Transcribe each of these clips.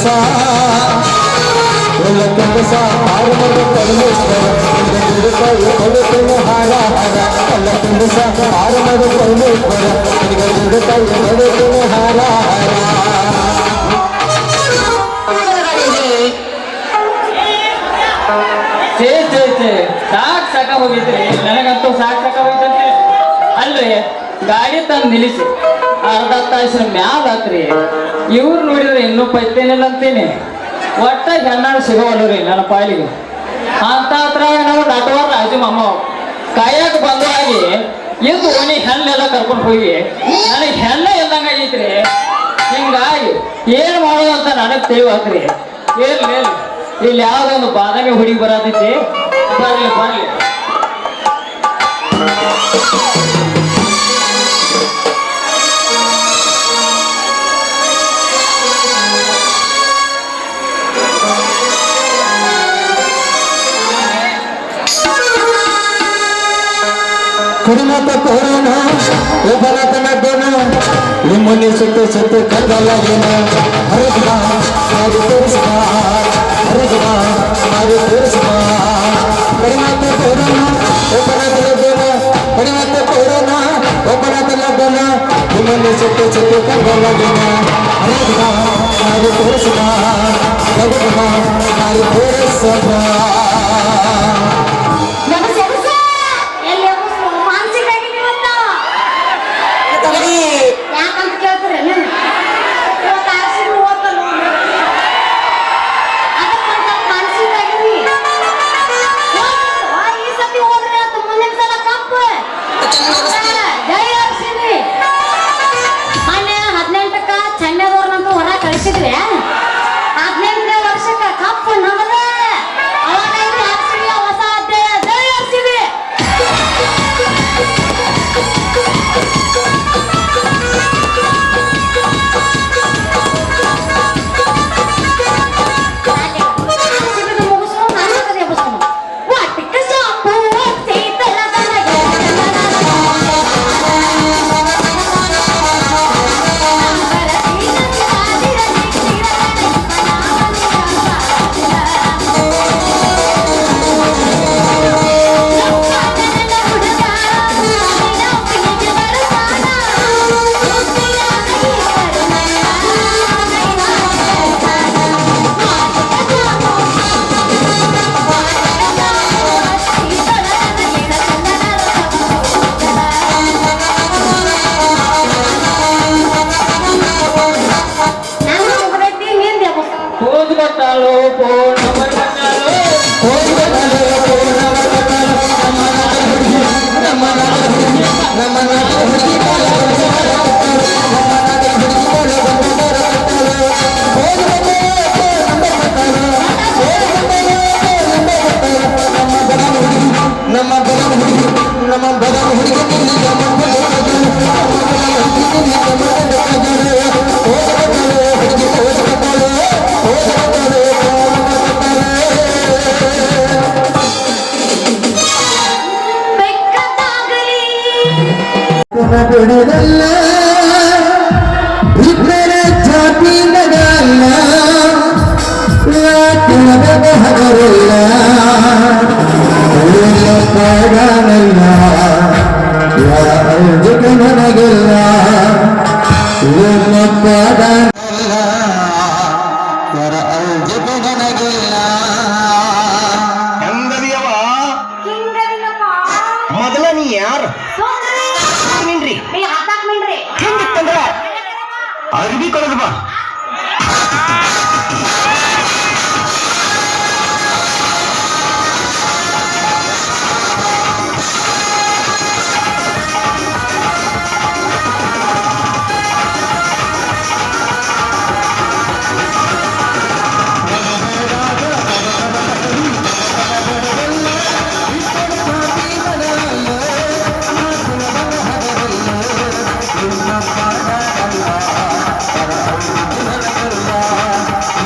ಕುಂದಸ ಕುಂದಸ ಆರುಮದ ಪರಮೇಶ್ವರ ಕೊಡುತ್ತೇನೆ ಹಾರ ಹಾರ ಎಲ್ಲ ಕುಂದಸ ಆರುಮದ ಪರಮೇಶ್ವರ ಕೊಡುತ್ತೇನೆ ಹಾರ ಹಾರ. ಸಾಕ ಹೋಗಿದ್ರಿ ನನಗಂತೂ ಸಾಕ ಹೋಗಿದ್ದಂತೆ ಅಲ್ರಿ ಗಾಡಿ ತಂದು ನಿಲ್ಲಿಸಿ ಅರ್ಧ ತಾಸಿನ ಮ್ಯಾಲ ಆತ್ರಿ ಇವ್ರು ನೋಡಿದ್ರೆ ಇನ್ನೂ ಪೈತೇನಿಲ್ಲ ಅಂತೀನಿ ಒಟ್ಟ ಹೆಣ್ಣಾಳು ಸಿಗೋವಲ್ರಿ ನನ್ನ ಪಾಲಿಗೆ ಅಂತ ಹತ್ರ ನಾವು ನಟವಾರ ರಾಜು ಮಾಮ ಕಾಯಕ್ ಬಂದು ಆಗಿ ಇದು ಓಣಿ ಹೆಣ್ಣೆಲ್ಲ ಕರ್ಕೊಂಡು ಹೋಗಿ ನನಗೆ ಹೆಣ್ಣ ಇಲ್ದಂಗ ಆಗೈತ್ರಿ ಹಿಂಗಾಗಿ ಏನ್ ಮಾಡೋದು ಅಂತ ನನಗ್ ತಿಳಿವಾತ್ರಿ ಏನ್ರಿ ಇಲ್ಲಿ ಯಾವ್ದೋ ಒಂದು ಬಾದಾಮಿ ಹುಡುಗಿ ಬರತೈತಿ ಬರ್ಲಿ ಬರ್ಲಿ ಕುಡಿಮತ ಕೋರೋನ ಒಬ್ಬನತನ ಬೇನ ನಿಮ್ಮಲ್ಲಿ ಸುತ್ತು ಸುತ್ತು ಕಲ್ಲಲಾಗೇನ ಹರಿದ ಮಾರಿ ತೋರಿಸುವ ಹರಿದ ಮಾರಿ ತೋರಿಸುವ ಕಡಿಮತ ಕೋರೋನ ಒಬ್ಬನತನ ಬೇನ ಕಡಿಮತ ಕೋರೋನ ಒಬ್ಬನತನ ಬೇನ ನಿಮ್ಮಲ್ಲಿ ಸುತ್ತು ಸುತ್ತು ಕಲ್ಲಲಾಗೇನ ಹರಿದ ಮಾರಿ ತೋರಿಸುವ ಹರಿದ ಮಾರಿ ತೋರಿಸುವ. ಬಿಡುದಲ್ಲ ಇಬ್ಬರ ಜಾತಿ ನಗಲ್ಲ ಹಗರಲ್ಲ ಪಾಡನಲ್ಲ ಯಾರಿಗ ನನಗಿಲ್ಲ ಪಾಡನಲ್ಲ ಯಾರ ಅರ್ಜಿಗ ನನಗಿಲ್ಲ. ಹೆಂಗದಿಯವ ಮೊದಲ ನೀ ಯಾರು ಹೆಂಗಿತ್ತಂದ್ರ ಅರ್ಬಿ ಕೊಡದು ಬಾ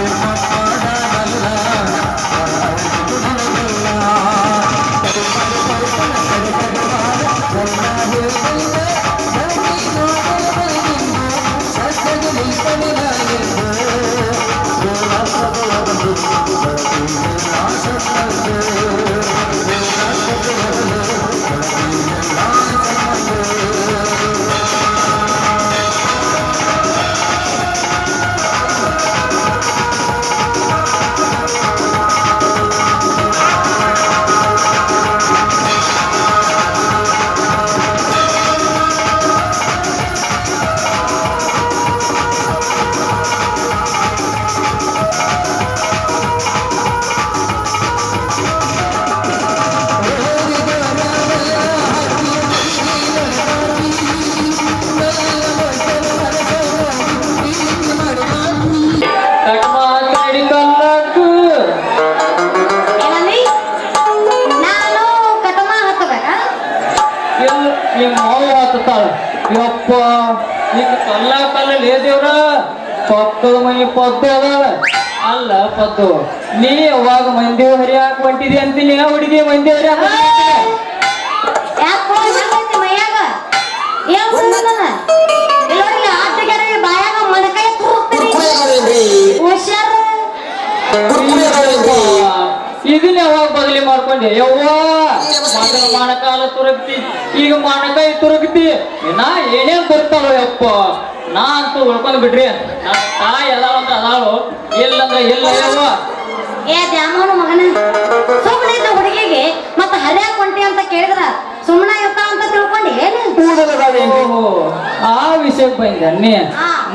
Para ಕಲ್ಲ ದೇವ್ರ ಪಕ್ಕದ ಮನೆ ಪದ್ದು ಅದಾಳ ಅಲ್ಲ ಪದ್ದು ನೀ ಯಾವಾಗ ಮಂದಿ ಹರಿಯಾಕ ಹೊಂಟಿದಿ ಅಂತೀನಿ ಹುಡುಗಿ ಮಂದಿ ಹರಿಯಾಕ ಯಾಕೋ ಹೆಂಗೈತಿ ಮೈಯಾಗ ಏನ್ ಬಂದನ ಇಲ್ಲೋಡಿ ಆಟಗಾರ ಬಾಯಾಗ ಮಣಕಾಯಿ ತುರುಕ್ತೀನಿ ಹುಷಾರ ಇದನ್ನ ಯಾವಾಗ ಬದಲಿ ಮಾಡ್ಕೊಂಡೆ ಯವ್ವ ಮೊದಲ ಮಾಣಕಾಲ ತುರುಕ್ತಿ ಈಗ ಮಾಣಕಾಯಿ ತುರುಕ್ತಿ ನಾ ಏನೇನ್ ಬರ್ತಾಳೋ ಯಪ್ಪ ನಾ ಅಂತೂ ಉಳ್ಕೊಂಡ್ ಬಿಡ್ರಿ ನನ್ನ ತಾಯಿ ಅದಾಳಂದ್ರ ಅದಾಳು ಇಲ್ಲಂದ್ರ ಇಲ್ಲ ಯವ್ವ ಏ ದ್ಯಾಮೋನ ಮಗನ ಸುಮ್ಮನೆ ಇದ್ದ ಹುಡುಗಿಗೆ ಮತ್ತ ಹರ್ಯಾಕ ಹೊಂಟಿ ಅಂತ ಕೇಳಿದ್ರ ಸುಮ್ಮನೆ ಇರ್ತಾವ ಅಂತ ತಿಳ್ಕೊಂಡಿ ಏನು ಓಹೋ, ಆ ವಿಷಯಕ್ಕೆ ಬಂದ ನೀ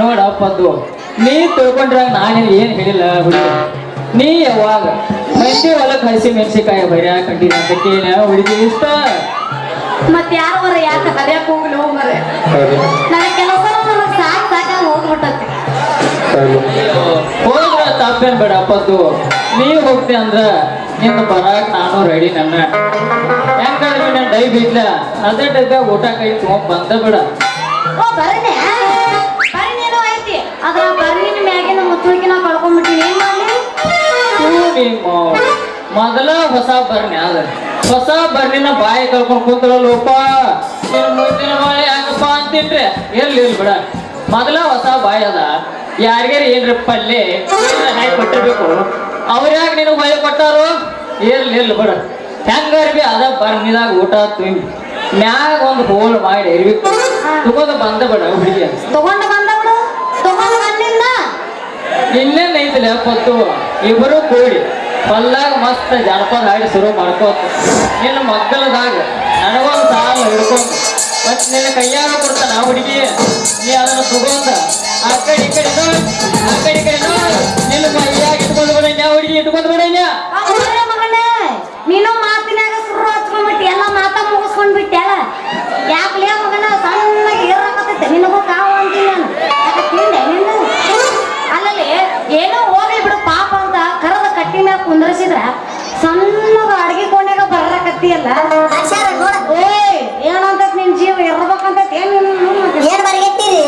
ನೋಡಪ್ಪದ್ದು ನೀ ತಿಳ್ಕೊಂಡ್ರಾಗ ನಾನೇನು ಏನ್ ಹೇಳಿಲ್ಲ ಹುಡುಗಿ ನೀ ಯಾವಾಗ ಮಂದಿ ಹೊಲಕ್ ಹಸಿ ಮೆಣಸಿಕಾಯಿ ಬರಿಯ ಕಂಡಿನ ಅಂತ ಕೇಳ ಹುಡುಗಿ ಇಷ್ಟ ಮತ್ ಯಾರವರ ಯಾಕ ಹರ್ಯಾಕ ಹೋಗ್ಲಿ ಹೋಗ್ಮರೆ ನನ್ನ ಕೆಲಸ ನನಗ್ ಸಾಕಾಗ ಹೋಗ್ಬಿಟ್ಟತಿ ಹೋದ್ರ ತಪ್ಪೇನ್ ಬೇಡ ಅಪ್ಪದ್ದು ನೀ ಹೋಗ್ತಿ ಅಂದ್ರ ನಿನ್ನ ಬರಾಕ್ ನಾನು ರೆಡಿ ನನ್ನ ಹೆಂಗಾದ್ರೆ ನಾನು ಡೈ ಬಿಡ್ಲ ಅದೇ ಡಬ್ಬ್ಯಾಗ ಊಟ ಕೈ ತಗೊಂಡ್ ಬಂದ ಬೇಡ ಓ ಬರ್ನೆ ಬರ್ನೇನೋ ಐತಿ ಅದ್ರ ಬರ್ನಿನ ಮ್ಯಾಗಿನ ಮುಚ್ಚುಳಿಕೆ ನಾ ಕಳ್ಕೊಂಡ್ಬಿಟ್ಟಿನಿ ಏನ್ ಮಾಡ್ಲಿ ಮೊದಲ ಹೊಸ ಬರ್ನಿ ಅದ ಹೊಸ ಬರ್ನಿನ ಬಾಯಿ ಕಳ್ಕೊಂಡ್ ಕೂತ್ರಲ್ಲೋಪ ನೀನು ಮುಂದಿನ ಬಾಯಿ ಯಾಕಪ್ಪ ಅಂತಿಟ್ರೆ ಎಲ್ಲಿ ಬಿಡ ಮೊದಲ ಹೊಸ ಬಾಯಿ ಅದ ಯಾರಿಗಾರ ಏನ್ರ ಪಲ್ಲೆ ಹಾಕಿ ಕೊಟ್ಟಿರ್ಬೇಕು ಅವ್ರ್ಯಾಗ ನಿನಗೆ ಬಾಯಿ ಕೊಟ್ಟಾರು ಇರ್ಲಿ ಬಿಡ ಹೆಂಗಾರ ಬಿ ಅದ ಬರ್ನಿದಾಗ ಊಟ ತುಂಬಿ ಮ್ಯಾಗ ಒಂದು ಹೋಲ್ ಮಾಡಿ ಇರ್ಬೇಕು ತಗೊಂಡು ಬಂದ ಬಿಡ ಹುಡುಗಿ ತಗೊಂಡು ಬಂದ ಬಿಡು ತಗೊಂಡು ಬಂದಿಂದ ಇನ್ನೇನ್ ಐತಿಲ್ಲ ಪತ್ತು ಇಬ್ಬರು ಕೂಡಿ ಹೊಲ್ದಾಗ ಮಸ್ತ್ ಜಾನಪದ ಹಾಡಿ ಶುರು ಮಾಡ್ಕೋತ ನಿನ್ನ ಮಕ್ಕಳದಾಗ ನನಗೊಂದು ಸಾಲ ಹಿಡ್ಕೊಂಡು ಮತ್ ನಿನ್ನ ಕೈಯಾಗ ಕೊಡ್ತಾನ ಹುಡುಗಿ ನೀ ಅದನ್ನ ತಗೊಂಡ ಆ ಕಡೆ ಈ ಕಡೆ ನೋಡ್ ಆ ಕಡೆ ಈ ಕಡೆ ನೋಡ್ ನಿನ್ನ ಕೈಯಾಗ ಇಟ್ಕೊಂಡು ಬಿಡಣ್ಯ ಹುಡುಗಿ ಇಟ್ಕೊಂಡು ಬಿಡಣ್ಯ ಮಗನ ನೀನು ಮಾತಿನಾಗ ಸುರು ಹಚ್ಕೊಂಡ್ಬಿಟ್ಟಿ ಎಲ್ಲ ಮಾತಾ ಮುಗಿಸ್ಕೊಂಡ್ಬಿಟ್ಟೆಲ್ಲ ಯಾಕಲೇ ಮಗನ ಸಣ್ಣಗೆ ಏರಾಕತ್ತೈತೆ ನಿನಗೂ ಕಾವು ಅಂತೀನಿ ನಾನು ಯಾಕೆ ತಿಂದೆ ನಿನ್ನ ಅಲ್ಲಲ್ಲಿ ಏನೋ ಹೋಗ್ಲಿ ಬಿಡು ಪಾಪ ಅಂತ ಕರದ ಕಟ್ಟಿ ಮ್ಯಾಗ ಕುಂದ್ರಸಿದ್ರ ಸಣ್ಣಗ ಅಡ್ಗೆ ಕೋಣೆಗ ಬರಕತ್ತೀಯಲ್ಲ ಓಯ್ ಏನಂತ ನಿನ್ ಜೀವ ಇರ್ಬೇಕಂತೈತಿ ಏನ್ ಬರಗೆತ್ತೀರಿ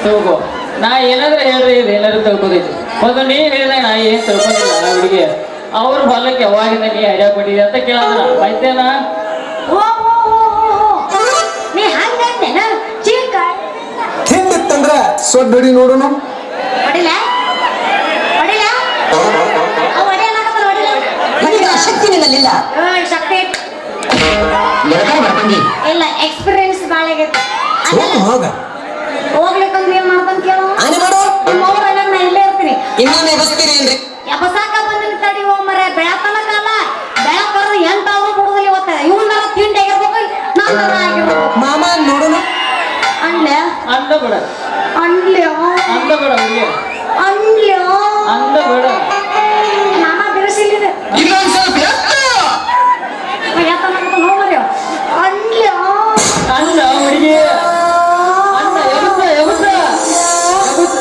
ತಗೋ ನಾ ಏನಾದ್ರೆ ಹೇಳ್ರಿ ಇದು ಏನಾದ್ರು ತಿಳ್ಕೊತೈತಿ ಮೊದಲು ನೀ ಹೇಳಿದಾಗ ನಾ ಏನ್ ತಿಳ್ಕೊಂಡಿಲ್ಲ ಹುಡುಗಿ ಅವ್ರ ಹೊಲಕ್ಕೆ ಯಾವಾಗಿಂದ ನೀ ಹರಿಯಾಕ್ ಕೊಟ್ಟಿದೆ ಅಂತ ಕೇಳಿದ್ರ ಬೈತೇನ ಓ ನೀ ಹಂಗಂತೇನ ಚಿಕ್ಕ ಹಿಂಗಿತ್ತಂದ್ರ ಸೊಡ್ ಹೊಡಿ ನೋಡೋಣ ಹೊಡಿಲ ಹೊಡಿಲ ಹೊಡಿಯಲಾಗತ್ತಲ್ಲ ಹೊಡಿಲ ಶಕ್ತಿ ನಿನ್ನಲ್ಲಿಲ್ಲ ಶಕ್ತಿ ಬರ್ಬಂದಿ ಇಲ್ಲ ಎಕ್ಸ್ಪೀರಿಯನ್ಸ್ ಭಾಳ ಆಗೈತಿ ಹೋಗ ಹೋಗ್ಲಿಕ್ಕಂದ್ರೆ ಏನ್ ಮಾಡ್ತಾನ ಕೇಳು ಆನೆ ಮಾಡು ನಿಮ್ಮವ್ರ ನಾ ಇಲ್ಲೇ ಇರ್ತೀನಿ ಇನ್ನೊಮ್ಮೆ ಬಸ್ತೀರಿ ಏನ್ರಿ ಎಬಸಾಕ ಬಂದಿನ ತಡಿ ಹೋಮರೆ ಬೆಳತನ ಕಾಲ ಬೆಳಕರು ಎಂತಾದ್ರೂ ಬಿಡುದಿಲ್ಲ ಇವತ್ತ ಇವನ್ನಾರ ತಿಂಡಿ ಆಗಿರ್ಬೇಕು ನಂದರ ಆಗಿರ್ಬೇಕು ಮಾಮ ನೋಡೋಣ ಅನ್ಲೆ ಅಂದ ಬಿಡ ಅನ್ಲ್ಯೋ ಅಂದ ಬಿಡ ಹುಡುಗಿ ಅನ್ಲ್ಯೋ ಅಂದ ಬಿಡ ಮಾಮ ಬಿಡಿಸಿಲ್ಲಿದೆ ಇನ್ನೊಂದ್ ಸ್ವಲ್ಪ ಎತ್ತನ ಹೋಮರ್ಯೋ ಅನ್ಲ್ಯೋ ಅಂದ ಹುಡುಗಿ ಅಂದ ಎಬಸ ಎಬಸ ಎಬಸ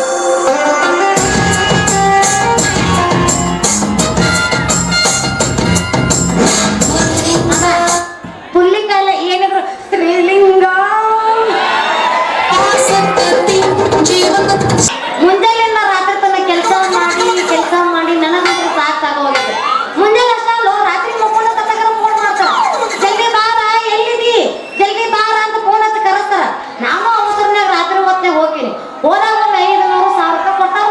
ಪುಲ್ಲಿಕಾಲ ಏನಿದ್ರು ಸ್ತ್ರೀಲಿಂಗ ಮುಂಜಾನೆಯಿಂದ ರಾತ್ರಿ ತನಕ ಕೆಲಸ ಮಾಡಿ ನನಗಂತೂ ಸಾಕಾಗೋಗಿದೆ ಮುಂಜಾನೆ ಅಷ್ಟಲ್ಲ ರಾತ್ರಿ ಮಕ್ಕಳು ತನಕ ಫೋನ್ ಮಾಡ್ತಾರ ಜಲ್ದಿ ಬಾರ ಎಲ್ಲಿದಿ ಜಲ್ದಿ ಬಾರ ಅಂತ ಫೋನ್ ಹಚ್ಚಿ ಕರೆಸ್ತಾರ ನಾವು ಅವಸರನಾಗ ರಾತ್ರಿ ಹೊತ್ತೇ ಹೋಗ್ತೀನಿ ಹೋದಾಗ ಒಂದು 500-1000 ರೂಪಾಯಿ ಕೊಟ್ಟಾರ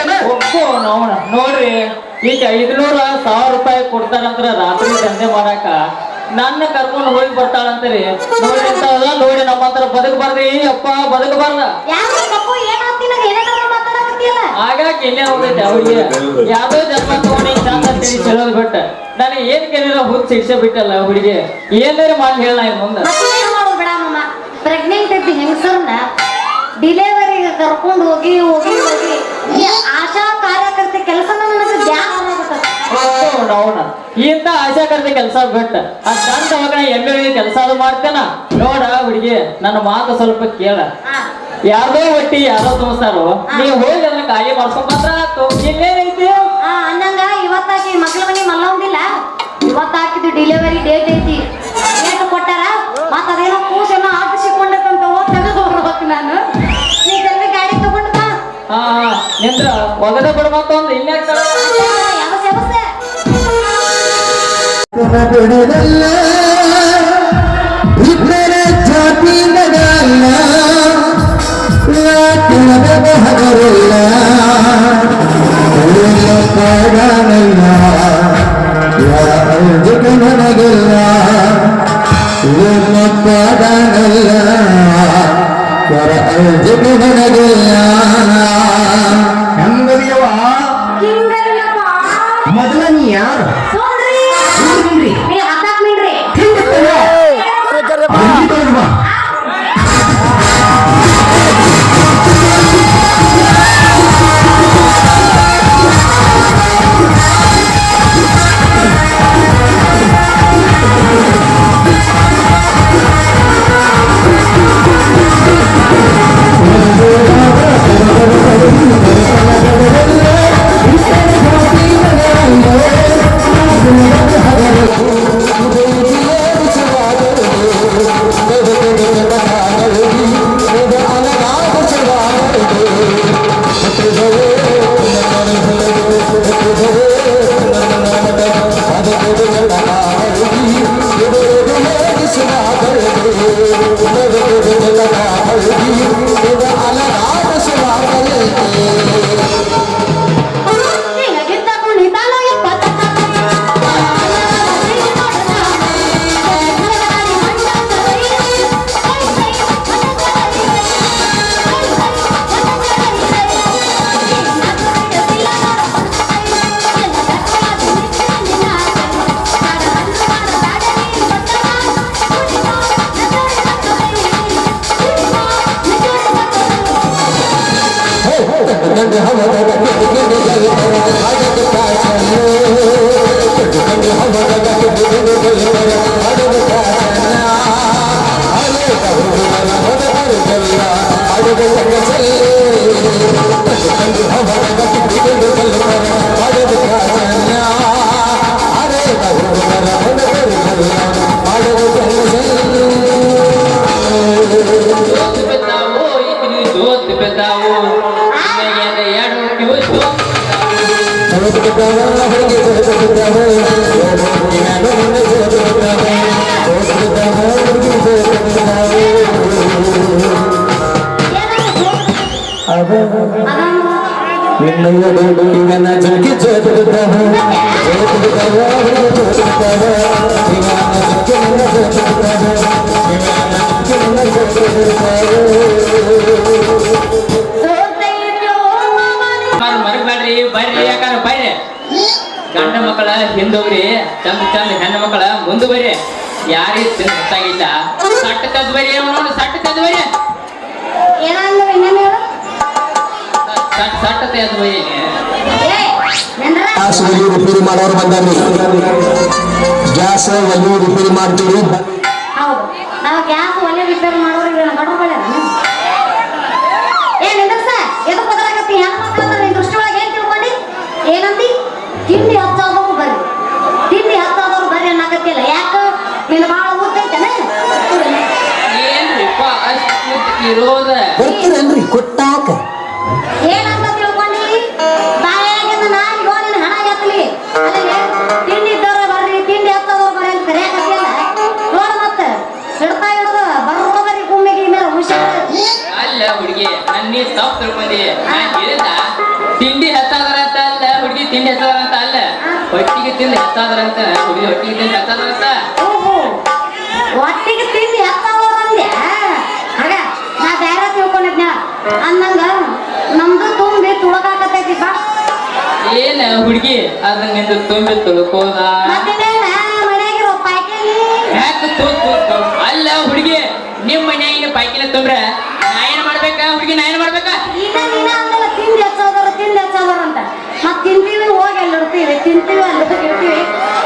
ನೋಡು ಒಪ್ಪೋ ನೋಡ್ರಿ ಈಗ 500-1000 ರೂಪಾಯಿ ಕೊಡ್ತಾರಂದ್ರ ರಾತ್ರಿ ದಂಧೆ ಮಾಡಾಕ ನನ್ನ ಕರ್ಕೊಂಡು ಹೋಗಿ ಬರ್ತಾಳಂತರಿ ನೋಡಿ ಇಂಥವೆಲ್ಲ ನೋಡಿ ನಮ್ಮ ಹತ್ರ ಬದುಕಬಾರ್ದ್ರಿ ಅಪ್ಪ ಬದುಕಬಾರ್ದ ಯಾರು ತಪ್ಪು ಏನಾಗ್ತೀನಿ ಏನಾದ್ರು ಮಾತಾಡಕತ್ತಿಯಲ್ಲ ಆಗಾಕ ಎಲ್ಲೇ ಹೋಗೈತೆ ಅವ್ರಿಗೆ ಯಾವ್ದೋ ಜನ್ಮ ತಗೊಂಡು ಚಂದ ಅಂತೇಳಿ ಹೇಳೋದು ಬಿಟ್ಟ ನನಗೆ ಏನ್ ಕೇಳಿಲ್ಲ ಹುಚ್ಚ ಶಿಕ್ಷೆ ಬಿಟ್ಟಲ್ಲ ಹುಡುಗಿ ಏನಾರು ಮಾಡಿ ಹೇಳ ಮುಂದೆ ಮತ್ತೇನ್ ಮಾಡೋದು ಬಿಡ ಮಮ್ಮ ಪ್ರೆಗ್ನೆಂಟ್ ಇದ್ದ ಹೆಂಗಸರ್ನ ಡಿಲಿವರಿಗೆ ಕರ್ಕೊಂಡು ಹೋಗಿ ಈ ಆಶಾ ಕಾರ್ಯಕರ್ತೆ ಕೆಲಸ ನನಗೆ ಧ್ಯಾನ ಆಗುತ್ತೆ ಅವನ ಇಂತ ಆಶಾಕರ್ತೆ ಕೆಲಸ ಬಿಟ್ಟ ಆ ಸಣ್ಣ ಅವಾಗ ಎಮ್ಮೆ ಕೆಲಸ ಅದು ಮಾಡ್ತೇನ ನೋಡ ಹುಡುಗಿ ನನ್ನ ಮಾತು ಸ್ವಲ್ಪ ಕೇಳ ಯಾರ್ದೋ ಒಟ್ಟಿ ಯಾರೋ ತೋರ್ಸ್ತಾರೋ ನೀವು ಹೋಗಿ ಅದನ್ನ ಖಾಲಿ ಮಾಡ್ಕೊಂಡ್ ಬಂದ್ರ ಆತು ಇನ್ನೇನೈತಿ ಅನ್ನಂಗ ಇವತ್ತಾಕಿ ಮಕ್ಳ ಮನಿ ಮಲ್ಲೊಂದಿಲ್ಲ ಇವತ್ತಾಕಿದ್ದು ಡಿಲಿವರಿ ಡೇಟ್ ಐತಿ ಡೇಟ್ ಕೊಟ್ಟಾರ ಮತ್ತ ಅದೇನೋ ಕೂಸೇನೋ ಆಪಿಸಿಕೊಂಡಂತ ಹೋಗಿ ತೆಗೆದು ಬರ್ಬೇಕು ನಾನು ನೀ ಹಾ ನಿಂದ್ರ ಒಗದ ಬಿಡ ಮತ್ತೊಂದು ಇನ್ಯಾಕ ಯಾವಸ್ ಯಾವಸ್ ಬಿಡದಲ್ಲ ಇಬ್ಬರ ಜಾತಿ ನಗಲ್ಲ ಹಗರಲ್ಲ ಕಾಡನಲ್ಲ ಜಗ ನನಗಲ್ಲ ಕಾಡನಲ್ಲ ಜಗ ನನಗಲ್ಲ ಹೆಂಗರಿಯವ ಹಿಂಗಲ್ಲಪ್ಪ ಮೊದಲ ನೀ ಯಾರು ಸೋನ್ರಿ ನೀ ಹತ್ತಾಕ್ ಮೀನ್ರಿ ಮರಬೇಡ್ರಿ ಬರ್ರಿ ಯಾಕಾರ ಬರ್ರಿ ಗಂಡ ಮಕ್ಕಳ ಹಿಂದೋಗ್ರಿ ಚಂದ ಚಂದ ಹೆಣ್ಣು ಮಕ್ಕಳ ಮುಂದೆ ಬರ್ರಿ ಯಾರಿಗೆ ಗೊತ್ತಾಗಿಲ್ಲ ಸಟ್ಟ ತದ್ ಬರ್ರಿ ಅವನು ಸಟ್ಟ ತದ್ ಬರ್ರಿ ಏನಂದ್ರೆ ಇನ್ನೇನು ಹೇಳು ಸಟ್ಟ ತದ್ ಬರ್ರಿ ಗ್ಯಾಸ್ ಒಲಿ ರಿಪೇರಿ ಮಾಡೋರು ಬಂದಾರ್ರಿ ಗ್ಯಾಸ್ ಒಲಿ ರಿಪೇರಿ ಮಾಡ್ತೀವಿ ಹೌದು ನಾವು ಗ್ಯಾಸ್ ಒಲೆ ರಿಪೇರ್ ಮಾಡೋರಿಗೆ ಗಡು ಬೆಳೆ ಏನಿಲ್ಲ ಸರ್ ಎದು ಬದಲಾಗತ್ತಿ ಹೆಣ್ಣು ಮಕ್ಕಳು ಅಂದ್ರೆ ನಿನ್ ದೃಷ್ಟಿ ಒಳಗೆ ಏನ್ ತಿಳ್ಕೊಂಡಿ ಏನಂದಿ ತಿಂಡಿ ಹತ್ತಾದವ್ರು ಬರ್ರಿ ತಿಂಡಿ ಹತ್ತಾದವ್ರು ಬರ್ರಿ ಅನ್ನಕತ್ತಿಲ್ಲ ಯಾಕ ನಿನ್ನ ಭಾಳ ಊಟೈತೇನ ಏನ್ರಿಪ್ಪ ಅಷ್ಟು ಇರೋದ ಬರ್ತೀರೇನ್ರಿ ಕೊಟ್ಟಾಕ ಏನಂತ ತಿಳ್ಕೊಂಡಿ ಬಾಯಾಗಿಂದ ನಾನು ಗೋಲಿನ ಹಣ ಎತ್ತಲಿ ಅಲ್ಲೇ ತಿಂಡಿ ಇದ್ದವ್ರ ಬರ್ರಿ ತಿಂಡಿ ಹತ್ತದವ್ರು ಬರ್ರಿ ಅಂತ ಕರೆಯಕತ್ತಿಲ್ಲ ನೋಡ ಮತ್ತೆ ಹಿಡ್ತಾ ಹಿಡ್ದು ಬರೋಬರಿ ಗುಮ್ಮಿಗೆ ಮೇಲೆ ಹುಷಾರು ಅಲ್ಲ ಹುಡುಗಿ ನನ್ನ ನೀ ತಪ್ಪು ತಿಳ್ಕೊಂಡಿ ನಾನು ಹೇಳಿದ ತಿಂಡಿ ಹತ್ತಾದ್ರ ಅಂತ ಅಲ್ಲ ಹುಡುಗಿ ತಿಂಡಿ ಹತ್ತಾದ್ರ ಅಂತ ಅಲ್ಲ ಹೊಟ್ಟಿಗೆ ತಿಂದು ಹತ್ತಾದ್ರ ಅಂತ ಹುಡುಗಿ ಹೊಟ್ಟಿಗೆ ತಿಂದು ಹತ್ತಾದ್ರ ಅಂತ ಓಹೋ ಒಟ್ಟಿಗೆ ತಿಂಡಿ ಹತ್ತದವ್ರು ಅಂದೆ ಹಾಗ ನಾ ಬೇರೆ ತಿಳ್ಕೊಂಡಿದ್ನ ಅಂದಂಗ ನಮ್ದು ತುಂಬಿ ತುಳಕಾಕತೈತಿ ಬಾ ಏನ ಹುಡುಗಿ ಅದನ್ನ ನಿಂದು ತುಂಬಿ ತುಳ್ಕೋದ ಮತ್ತಿನ್ನೇನ ಮನ್ಯಾಗಿರೋ ಪಾಯ್ಕೇನಿ ಯಾಕೆ ಅಲ್ಲ ಹುಡುಗಿ ನಿಮ್ಮ ಮನ್ಯಾಗಿನ ಪಾಯ್ಕಿನ ತುಂಬ್ರ ನಾ ಏನ್ ಮಾಡ್ಬೇಕಾ ಹುಡುಗಿ ನಾ ಏನ್ ಮಾಡ್ಬೇಕಾ ಈಗ ನೀನ ಅಂದಲ್ಲ ತಿಂಡಿ ಹಚ್ಚೋದವ್ರು ಅಂತ ಮತ್ ತಿಂತೀವಿ ಹೋಗಿ ಅಲ್ಲಿ ಇಡ್ತೀವಿ ತಿಂತೀವಿ ಅಲ್ಲಿ ಇರ್ತೀವಿ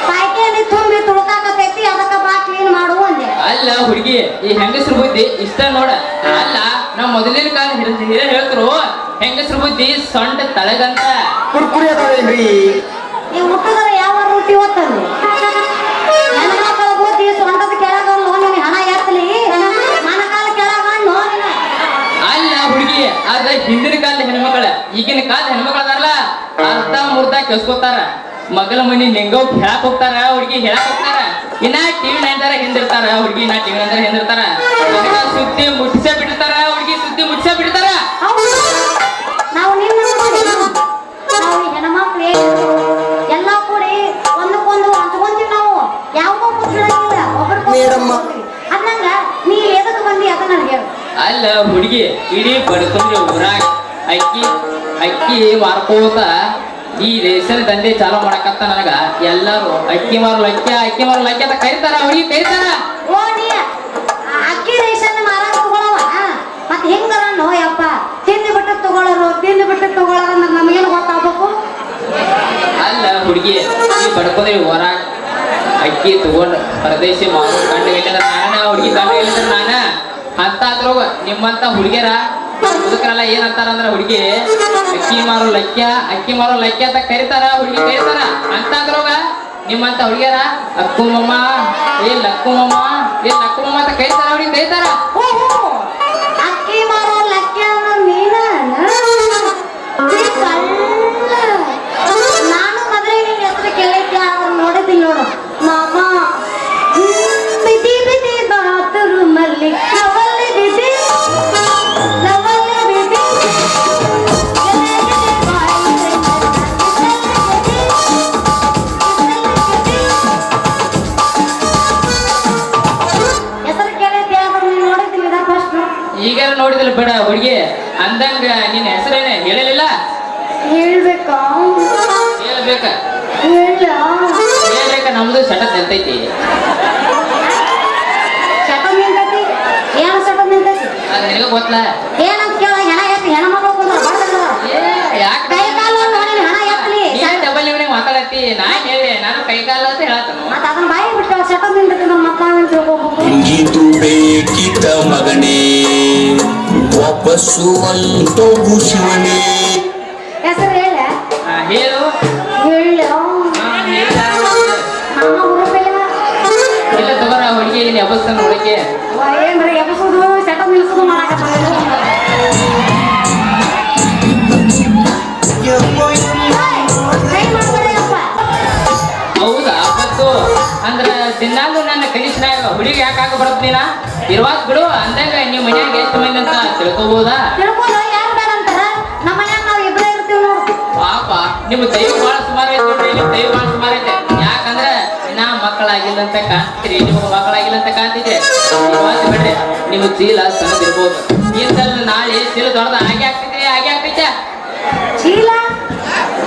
ಪಾಯ್ಕೇನಿ ತುಂಬಿ ತುಳಕಾಕತೈತಿ ಅದಕ್ಕ ಬಾ ಕ್ಲೀನ್ ಮಾಡು ಅಂದೆ ಅಲ್ಲ ಹುಡುಗಿ ಈ ಹೆಂಗಸ್ರ ಬುದ್ಧಿ ಇಷ್ಟ ನೋಡ ಅಲ್ಲ ನಾವ್ ಮೊದಲಿನ ಕಾಲ ಹಿರಿಯ ಹೇಳ್ತರು ಹೆಂಗಸ್ರ ಬುದ್ಧಿ ಸೊಂಟ ತಳಗಂತ ಕುರ್ಕುರಿ ಅದಾವೇನ್ರಿ ಈ ಹುಟ್ಟದ್ರ ಯಾವ ರೂಟಿ ಓದ್ತಂದೆ ನನ್ನ ಮಕ್ಕಳ ಬುದ್ಧಿ ಸೊಂಟದ ಕೆಳಗ ನಿನ್ನ ಹಣ ಎತ್ತಲಿ ಮನಕಾಲ ಕೆಳಗ ಅಲ್ಲ ಹುಡುಗಿ ಆದ್ರೆ ಹಿಂದಿನ ಕಾಲದ ಹೆಣ್ಮಕ್ಳ ಈಗಿನ ಕಾಲದ ಹೆಣ್ಮಕ್ಳ ಅದಾರಲ್ಲ ಅರ್ಧ ಮುರ್ಧ ಕೆಸ್ಕೋತಾರ ಮಗಳ ಮನಿ ನಿಂಗವ್ ಹೇಳಕ್ ಹೋಗ್ತಾರ ಹುಡುಗಿ ಹೇಳಕ್ ಹೋಗ್ತಾರ ಇನ್ನ ಟಿವಿ ನೈನ್ದಾರ ಹಿಂದಿರ್ತಾರ ಹುಡುಗಿ ಇನ್ನ ಟಿವಿ ನೈನ್ದಾರ ಹಿಂದಿರ್ತಾರ ಸುದ್ದಿ ಮುಟ್ಟಿಸೇ ಬಿಡ್ತಾರ ಹುಡುಗಿ ಸುದ್ದಿ ಮುಟ್ಟಿಸೇ ಬಿಡ್ತಾರ. ನಾವು ನಿನ್ನ ನಾವು ಹೆಣ್ಮಕ್ಳು ಎಲ್ಲ ಕೂಡಿ ಒಂದಕ್ಕೊಂದು ಹಂಚ್ಕೊಂತೀವಿ ನಾವು ಯಾವ್ದೋ ಮುಚ್ಚಿಡಂಗಿಲ್ಲ ಮೇಡಮ್ಮ. ಅನ್ನಂಗ ನೀ ಎದಕ್ ಬಂದಿ ಅದ ನನಗೆ ಹೇಳು. ಅಲ್ಲ ಹುಡುಗಿ ಇಡೀ ಬಡ್ಕೊಂಡ್ರಿ ಊರಾಗ ಅಕ್ಕಿ ಮಾರ್ಕೋತ ಈ ರೇಷನ್ ದಂಧೆ ಚಾಲು ಮಾಡಕತ್ತ ನನಗ ಎಲ್ಲಾರು ಅಕ್ಕಿ ಮಾರಲು ಅಕ್ಕಿ ಅಂತ ಕರಿತಾರ ಹುಡುಗಿ ಕರಿತಾರ. ಓ ನೀ ಅಕ್ಕಿ ರೇಷನ್ ಮಾರಾಕ ತಗೊಳವ ಮತ್ ಹೆಂಗರ ನೋಯಪ್ಪ ತಿಂದು ಬಿಟ್ಟು ತಗೊಳ್ಳೋರು ನಮಗೇನು ಗೊತ್ತಾಗ್ಬೇಕು. ಅಲ್ಲ ಹುಡುಗಿ ಈ ಬಡ್ಕೊಂಡ್ರಿ ಊರಾಗ ಅಕ್ಕಿ ತಗೊಂಡ್ ಪರದೇಶಿ ಮಾರು ಗಂಡ ಹೇಳಿದ್ರ ನಾನ ಹುಡುಗಿ ಗಂಡ ಹೇಳಿದ್ರ ನಾನ ಅಂತ ಆದ್ರೋಗ ನಿಮ್ಮಂತ ಹುಡುಗಿಯರ ಮುದುಕರೆಲ್ಲ ಏನಂತಾರ ಅಂದ್ರ ಹುಡುಗಿ ಅಕ್ಕಿ ಮಾರೋ ಲಕ್ಕ ಅಂತ ಕರಿತಾರ ಹುಡುಗಿ ಕರಿತಾರ ಅಂತ ಆದ್ರೋಗ ನಿಮ್ಮಂತ ಹುಡುಗಿಯರ ಅಕ್ಕುಮಮ್ಮ ಲಕ್ಕುಮಮ್ಮ ಅಂತ ಕರಿತಾರ ಹುಡುಗಿ ಕರಿತಾರ. ಅಕ್ಕಿ ಮಾರೋ ಲಕ್ಕೆ ನೀನ ನಾನು ಮದುವೆ ನಿನ್ನ ಹೆಸರು ಕೇಳಿದ್ದೆ ಆದ್ರೆ ನೋಡಿದ್ದೀನಿ ನೋಡು ಮಾಮ ಬಿದಿ ಬಾತರು ಮಲ್ಲಿ ಲವಲ್ಲಿ ಬಿದಿ ಹೆಸರು ಕೇಳಿದ್ದೆ ಆದ್ರೆ ನೀನು ನೋಡಿದ್ದೀನಿ ಇದ ಫಸ್ಟ್ ಈಗ ನೋಡಿದಿಲ್ಲ ಬೇಡ ಹುಡುಗಿ ಅಂದಂಗ ನಿನ್ನ ಹೆಸರೇನೆ ಹೇಳಲಿಲ್ಲ ಹೇಳ್ಬೇಕಾ ಹೇಳ್ಬೇಕ ಹೇಳ ನಮ್ದು ಸಟತ್ ಎಂತೈತಿ ಶಟ ನಿಂತೈತಿ ಏನು ಶಟ ನಿಂತೈತಿ ಅದ್ ನಿನಗ ಗೊತ್ತಲ್ಲ ಏನಂತ ಕೇಳ ಹೆಣ ಎತ್ತಿ ಹೆಣ್ಮಕ್ಳು ಕುಂದ್ರ ಯಾಕೆ ಕೈ ಕಾಲು ನೋಡಿ ಹಣ ಎತ್ತಲಿ ಡಬಲ್ ಇವನಿಗೆ ಮಾತಾಡತ್ತಿ ನಾನ್ ಹೇಳಿ ನಾನು ಕೈ ಕಾಲ ಅಂತ ಹೇಳತ್ತನು ಮತ್ತ ಅದನ್ನ ಬಾಯಿ ಬಿಟ್ಟು ಶಟ ನಿಂತೈತಿ ನಮ್ಮ ಮಕ್ಕಳನ್ನ ತಿಳ್ಕೊಬೇಕು ಇಂಗಿದು ಬೇಕಿದ್ದ ಮಗನೇ ವಾಪಸ್ಸು ಅಂತೋಗು ಶಿವನೇ. ಹೆಸರು ಹೇಳ ಹೇಳು ಹೇಳು ನಮ್ಮ ಹುಡುಗಿಲ್ಲ ಇಲ್ಲ ತಗೋರ ಹುಡುಗಿ ಇಲ್ಲಿ ಅಬಸ್ತಾನ ಹುಡುಗಿ ಏನ್ರಿ ಎಬ್ಬಿಸೋದು ಶಟ ನಿಲ್ಸೋದು ಮಾಡಕತ್ತಾರ ಕೈ ಮಾಡ್ಬೇಡಪ್ಪ ಹೌದಾ ಮತ್ತು ಅಂದ್ರ ದಿನಾಲು ನನ್ನ ಕನಿಷ್ಠನಾಗ ಹುಡುಗಿ ಯಾಕಾಗ ಬರತ್ ನೀನ ಇರುವಾಗ ಬಿಡು ಅಂದಾಗ ನೀವು ಮನ್ಯಾಗ ಎಷ್ಟು ಮಂದಿ ಅಂತ ತಿಳ್ಕೊಬೋದಾ ತಿಳ್ಕೊಂಡು ಯಾರು ಬೇಡ ಅಂತಾರ ನಮ್ಮ ಮನ್ಯಾಗ ನಾವು ಇಬ್ಬರೇ ಇರ್ತೀವಿ ನೋಡು ಪಾಪ ನಿಮ್ಮ ದೈವ ಬಹಳ ಸುಮಾರು ಐತೆ ನೋಡ್ರಿ ನಿಮ್ಮ ದೈವ ಬಹಳ ಸುಮಾರು ಐತೆ ಯಾಕಂದ್ರ ನಾ ಮಕ್ಕಳಾಗಿಲ್ಲ ಅಂತ ಕಾಣ್ತೀರಿ ನಿಮ್ಗೆ ಮಕ್ಕಳಾಗಿಲ್ಲ ಅಂತ ಕಾಣ್ತಿದೆ ಇವತ್ತು ಬಿಡ್ರಿ ನಿಮ್ಮ ಚೀಲ ಸಣ್ಣದಿರ್ಬೋದು ಇಂತಲ್ಲಿ ನಾಳೆ ಚೀಲ ದೊಡ್ಡದ ಹಾಗೆ ಆಗ್ತೈತೆ ಚೀಲ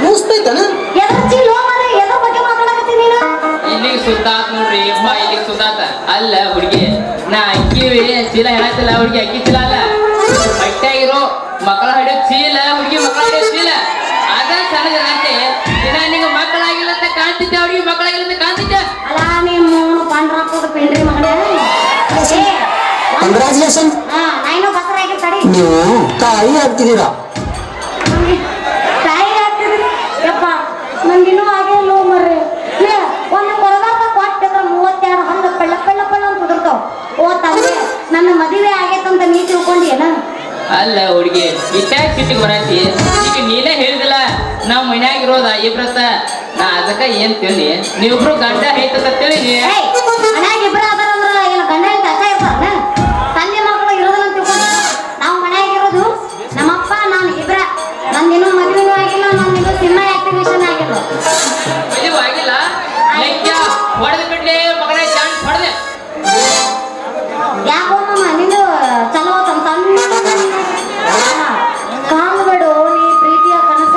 ಮುಸ್ತೈತನ ಎದ್ರ ಚೀಲ ಮಾರ ಎದ್ರ ಬಗ್ಗೆ ಮಾತಾಡಕತ್ತೀನಿ ನೀನು ಇಲ್ಲಿಗೆ ಸುತ್ತಾತ್ ನೋಡ್ರಿ ಅಮ್ಮ ಇಲ್ಲಿಗೆ ಸುತ್ತಾತ ಅಲ್ಲ ಹುಡುಗಿ ನಾ ಅಕ್ಕಿ ಚೀಲ ಹೇಳತ್ತಿಲ್ಲ ಹುಡುಗಿ ಅಕ್ಕಿ ಚೀಲ ಅಲ್ಲ ಬಟ್ಟೆಗಿರೋ ಮಕ್ಕಳ ಹಿಡಿಯೋ ಚೀಲ ಹುಡುಗಿ ಮಕ್ಕಳ ಹಿಡಿಯೋ ಚೀಲ ಅದ ಸಣ್ಣದಿರಂತೆ ನಿನಗೆ ಮಕ್ಕಳಾಗಿಲ್ಲ ಅಂತ ಕಾಣ್ತಿದ್ದೆ ಹುಡುಗಿ ಮಕ್ಕಳಾಗಿಲ್ಲ ಅಂತ ಕಾಣ್ತಿದ್ದೆ ಅಲ್ಲ ನೀವು ಪಂಡ್ರಾಕೋದ ಪಿಂಡ್ರಿ ಮಗನೇ ಕಂಗ್ರಾಚುಲೇಷನ್. ನಾಯಿನೋ ಬಸರಾಗಿರ್ ತಡಿ ನೀವು ತಾಯಿ ಆಗ್ತಿದ್ದೀರಾ. ತಾಯಿ ಆಗ್ತಿದ್ರಿ ಯಪ್ಪ ನಂಗಿನ್ನೂ ಹಾಗೆ ಲೋ ಮರ್ರಿ ಒಂದು ಕೊರಗಾಕ ಕೊಟ್ಟಿದ್ರ 32 ಹಂಗ ಪಳ್ಳ ಅಂತ ಕುದುರ್ತಾವ ಓ ತಂದೆ ನನ್ನ ಮದುವೆ ಆಗೈತಂತ ನೀ ತಿಳ್ಕೊಂಡಿಯೇನ ಅಲ್ಲ ಹುಡುಗಿ ಇಟ್ಟಾಗ ಸಿಟ್ಟಿಗೆ ಬರತಿ ಈಗ ನೀನೇ ಹೇಳಿದಿಲ್ಲ ನಾವ್ ಮನ್ಯಾಗ ಇರೋದ ಇಬ್ರತ್ತ ನಾ ಅದಕ್ಕ ಏನ್ ತಿಳಿ ನೀವಿಬ್ರು ಗಂಡ ಐತಂತ ತಿಳಿನಿ ಮನ್ಯಾಗ ಇಬ್ರ ಅದಾರಂದ್ರ ಏನು ಗಂಡ ಅಂತ ಅಕ್ಕ ಇರ್ತಾರ ತಂದೆ ಮಕ್ಕಳು ಇರೋದಿಲ್ಲ ಅಂತ ತಿಳ್ಕೊಂಡ ನಾವು ಮನ್ಯಾಗ ಇರೋದು ನಮ್ಮಪ್ಪ ನಾನು ಇಬ್ರ ನಂದಿನ್ನೂ ಮದುವೆನೂ ಆಗಿಲ್ಲ ನಂದಿನ್ನೂ ಸಿನಿಮಾ ಆಕ್ಟಿವೇಶನ್ ಆಗಿಲ್ಲ ಮದುವೆ ಆಗಿಲ್ಲ ಹೊಡೆದ ಬಿಡ್ಲಿ ಮಗನೇ ಚಾನ್ಸ್ ಹೊಡೆದೆ ಯಾಕೋಮ್ಮ ನಿಂದು ಚಲೋ ಕಾಣ್ಬೇಡು ನೀ ಪ್ರೀತಿಯ ಕನಸ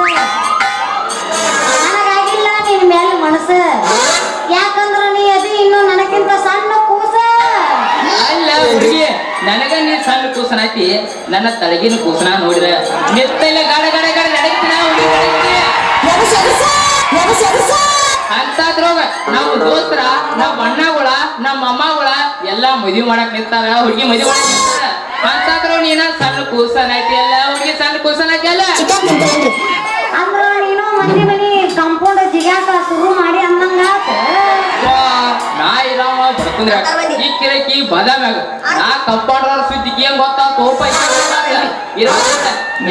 ನನಗಾಗಿಲ್ಲ ನಿನ್ ಮೇಲೆ ಮನಸ್ಸು ಯಾಕಂದ್ರ ನೀ ಅದಿ ಇನ್ನು ನನಗಿಂತ ಸಣ್ಣ ಕೂಸ ಅಲ್ಲ ಹುಡುಗಿ ನನಗ ನೀ ಸಣ್ಣ ಕೂಸನಾಯ್ತಿ ನನ್ನ ತಳಗಿನ ಕೂಸನ ನೋಡಿರ ನಿತ್ತೈಲ ಗಾಡ ನಡೀತಿನ ಅಂತಾದ್ರೋಗ ನಮ್ಮ ದೋಸ್ತರ ನಮ್ಮ ಅಣ್ಣಗಳ ನಮ್ಮ ಅಮ್ಮಗಳ ಎಲ್ಲಾ ಮದುವೆ ಮಾಡಕ್ ನಿಂತಾರ ಹುಡುಗಿ ಮದುವೆ ಮಾಡಕ್ ನಿಂತಾರ ಅಂತಾದ್ರೂ ನೀನ ಸಣ್ಣ ಕೂಸನಾಯ್ತಿ ಅಲ್ಲ ಹುಡುಗಿ ಸಣ್ಣ ಕೂಸನಾಯ್ತಿ ಅಲ್ಲ ಅಂದ್ರ ನೀನು ಮಂದಿ ಮನಿ ಕಂಪೌಂಡ್ ಜಿಗ್ಯಾಕ ಶುರು ಮಾಡಿ ಅಂದಂಗ ನಾ ಇರಾಮ ಬಡ್ಕೊಂಡ್ರ ಈ ಕಿರಕಿ ಬದಾಮ್ಯಾಗ ನಾ ಕಂಪೌಂಡರ್ ಸುದ್ದಿಗೆ ಏನ್ ಗೊತ್ತಾತು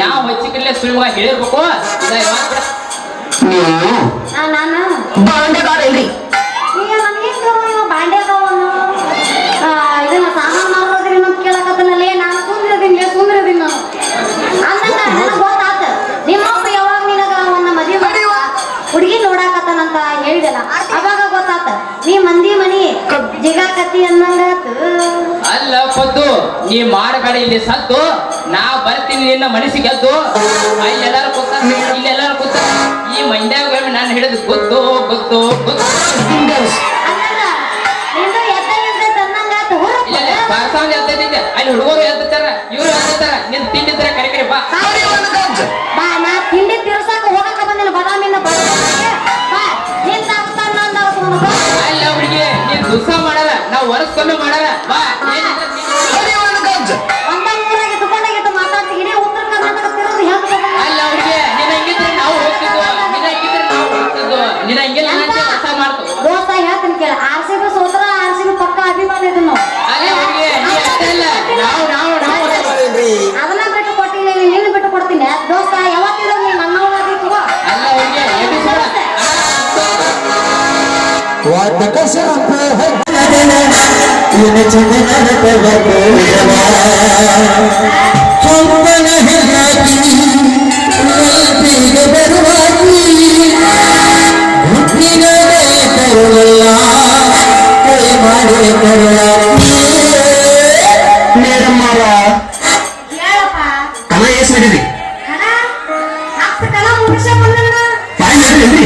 ಯಾವ ಹಚ್ಚಿಕಲ್ಲೇ ಸುಳ್ಳುವಾಗ ಹೇಳಿರ್ಬೇಕು ಇದ ಯಾವಾಗ ನೀವು ನಾನು ಬಾಂಡೆಗಾರ ಇಲ್ರಿ ಈಗ ನನಗೇನು ಇವ ಬಾಂಡೆ ಅದಾವನು ಇದನ್ನ ಸಾಮಾನು ಮಾಡೋದ್ರಿ ಅಂತ ಕೇಳಕತ್ತನಲ್ಲೇ ನಾನು ಸುಂದ್ರದಿನ್ ನಾನು ಅಂದಂಗ ನನಗೆ ಗೊತ್ತಾತ ನಿಮ್ಮಪ್ಪ ಯಾವಾಗ ನಿನಗ ಅವನ್ನ ಮದುವೆ ಹುಡುಗಿ ನೋಡಾಕತ್ತಾನಂತ ಹೇಳಿದಲ್ಲ ಅವಾಗ ಗೊತ್ತಾತ ನೀ ಮಂದಿ ಮನಿ ಜಿಗಾಕತಿ ಅನ್ನಂಗಾತು ಅಲ್ಲ ಪದ್ದು ನೀ ಮಾಡಬೇಡ ಇಲ್ಲಿ ಸತ್ತು ನಾ ಬರ್ತೀನಿ ನಿನ್ನ ಮನಸ್ಸಿಗೆ ಗೆದ್ದು ಅಲ್ಲಿ ಎಲ್ಲಾರು ಕೂತ ಇಲ್ಲಿ ಎಲ್ಲಾರು ಕೂತ ಈ ಮಂಡ್ಯಾಗ ನಾನು ಹಿಡಿದು ಗೊತ್ತು ಗೊತ್ತು ಗೊತ್ತು ಅಲ್ಲಲ್ಲ ನಿಂದು ಎದ್ದ ಅನ್ನಂಗಾತು ಇಲ್ಲ ಪಾರ್ಸಾಂಗ್ ಎದ್ದಿದ್ದೆ ಅಲ್ಲಿ ಹುಡುಗರು ಎದ್ದಾರ ಇವ್ರು ಎದ್ದಾರ ನಿನ್ ತಿಂಡಿದ್ರ ಕರಿಕರಿ ಬಾ ಬಾ ನಾ ತಿಂಡಿ ತಿರ್ಸಾಕ ಹೋಗಕ ಬಂದಿನ ಬದಾಮಿನ ಬಾ ನಿಂತ ಅವತಾರ ನಂದ ಅವತಾರ ಅಲ್ಲ ಹುಡುಗಿ ನೀನ್ ದುಸ್ಸ ಮಾಡಲ್ಲ ನಾವು ವರ್ಷಕ್ಕೊಮ್ಮೆ ಮಾಡಲ್ಲ ಬಾ ಏನಿದ್ರೆ ಒಂದ ಊರಾಗೆ ತಗೊಂಡಾಗಿತ್ತು ಮಾತಾಡ್ತಿ ಇಡೀ ಉತ್ತರ ಕರ್ನಾಟಕ ತಿರುಗಿ ಹೆಂಗ್ ಅಲ್ಲ ಹುಡುಗಿ ನೀನ್ ಹಂಗಿದ್ರೆ ನಾವು ಹೋಗ್ತಿದ್ವು ನೀನ್ ಹಂಗಿದ್ರೆ ನಾವು ಹೋಗ್ತಿದ್ವು ನೀನ್ ಹಂಗಿಲ್ಲ ಅಂದ್ರೆ ಹೊಸ ಮಾಡ್ತು ದೋಸ್ತ ಹೇಳ್ತೀನಿ ಕೇಳ RCB ಸೋತ್ರ RCB ಪಕ್ಕ ಅಭಿಮಾನ ಇದು ನಾವು ಅಲ್ಲ ಹುಡುಗಿ ನೀ ಅಷ್ಟೇ ಅಲ್ಲ ನಾವು ಅದನ್ನ ಬಿಟ್ಟು ಕೊಟ್ಟಿನಿ ನಿನ್ನ ಬಿಟ್ಟು ಕೊಡ್ತೀನಿ ದೋಸ್ತ ಯಾವತ್ತಿದ್ರು ನೀ ನನ್ನವನಾಗಿ ತಗೋ ಅಲ್ಲ ಹುಡುಗಿ ಎಪಿಸೋಡ ವಾದಕ ಶಾಪ ಮೇಡಮ್ಮರ ಹೇಳಪ್ಪ ಕಲ ಎಸ್ ಹಿಡಿದ್ರಿ ಹಣ ಹತ್ತು ಕಲ ಮುಗಿಸ ಬಂದಣ್ಣ ಪಾಯಿಂಟ್ ಹೇಳ್ರಿ